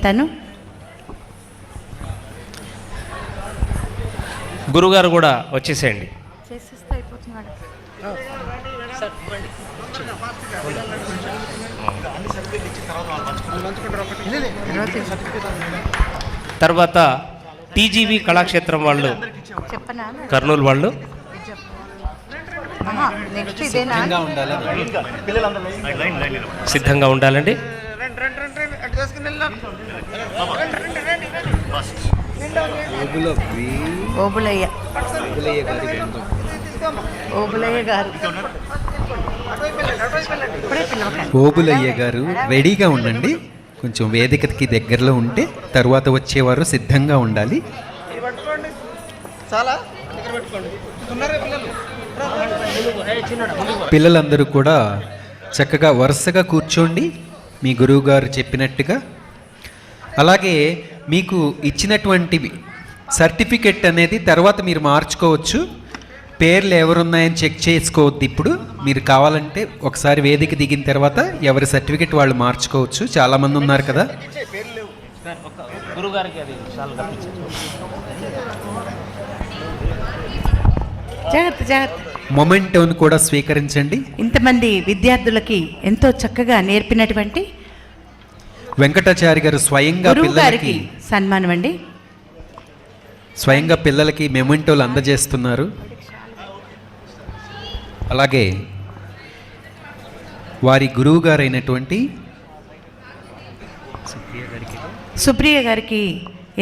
తను గురుగారు కూడా వచ్చేసేయండి. తర్వాత టీజీవీ కళాక్షేత్రం వాళ్ళు, కర్నూలు వాళ్ళు సిద్ధంగా ఉండాలండి. ఓబులయ్య గారు రెడీగా ఉండండి. కొంచెం వేదికకి దగ్గరలో ఉంటే తర్వాత వచ్చేవారు సిద్ధంగా ఉండాలి. పిల్లలందరూ కూడా చక్కగా వరుసగా కూర్చోండి మీ గురువు గారు చెప్పినట్టుగా. అలాగే మీకు ఇచ్చినటువంటి సర్టిఫికెట్ అనేది తర్వాత మీరు మార్చుకోవచ్చు. పేర్లు ఎవరున్నాయని చెక్ చేసుకోవద్దు. ఇప్పుడు మీరు కావాలంటే ఒకసారి వేదిక దిగిన తర్వాత ఎవరి సర్టిఫికెట్ వాళ్ళు మార్చుకోవచ్చు. చాలామంది ఉన్నారు కదా. మొమెంటోను కూడా స్వీకరించండి. ఇంతమంది విద్యార్థులకి ఎంతో చక్కగా నేర్పినటువంటి వెంకటాచారి గారు స్వయంగా పిల్లలకి సన్మానం అండి. స్వయంగా పిల్లలకి మెమెంటోలు అందజేస్తున్నారు. అలాగే వారి గురువు గారైనటువంటి సుప్రియ గారికి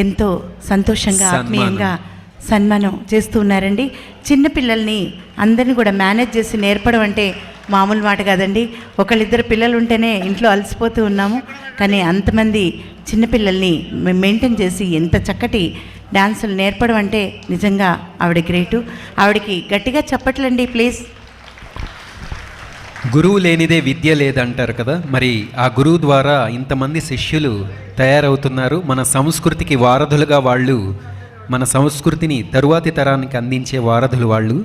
ఎంతో సంతోషంగా ఆత్మీయంగా సన్మానం చేస్తూ ఉన్నారండి. చిన్నపిల్లల్ని అందరినీ కూడా మేనేజ్ చేసి నేర్పడం అంటే మామూలు మాట కాదండి. ఒకళ్ళిద్దరు పిల్లలు ఉంటేనే ఇంట్లో అలసిపోతూ ఉన్నాము, కానీ అంతమంది చిన్నపిల్లల్ని మెయింటైన్ చేసి ఎంత చక్కటి డాన్సులు నేర్పడం అంటే నిజంగా ఆవిడ గ్రేటు. ఆవిడకి గట్టిగా చప్పట్లండి ప్లీజ్. గురువు లేనిదే విద్య లేదంటారు కదా. మరి ఆ గురువు ద్వారా ఇంతమంది శిష్యులు తయారవుతున్నారు. మన సంస్కృతికి వారధులుగా వాళ్ళు, మన సంస్కృతిని తరువాతి తరానికి అందించే వారధులు వాళ్ళు.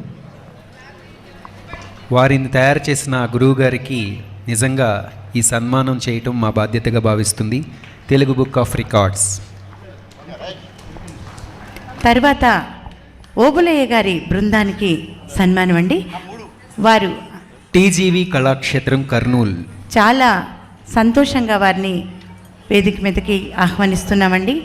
వారిని తయారు చేసిన ఆ గురువు గారికి నిజంగా ఈ సన్మానం చేయటం మా బాధ్యతగా భావిస్తుంది తెలుగు బుక్ ఆఫ్ రికార్డ్స్. తర్వాత ఓబులయ్య గారి బృందానికి సన్మానం అండి. వారు టీజీవీ కళాక్షేత్రం కర్నూలు. చాలా సంతోషంగా వారిని వేదిక మీదకి ఆహ్వానిస్తున్నామండి.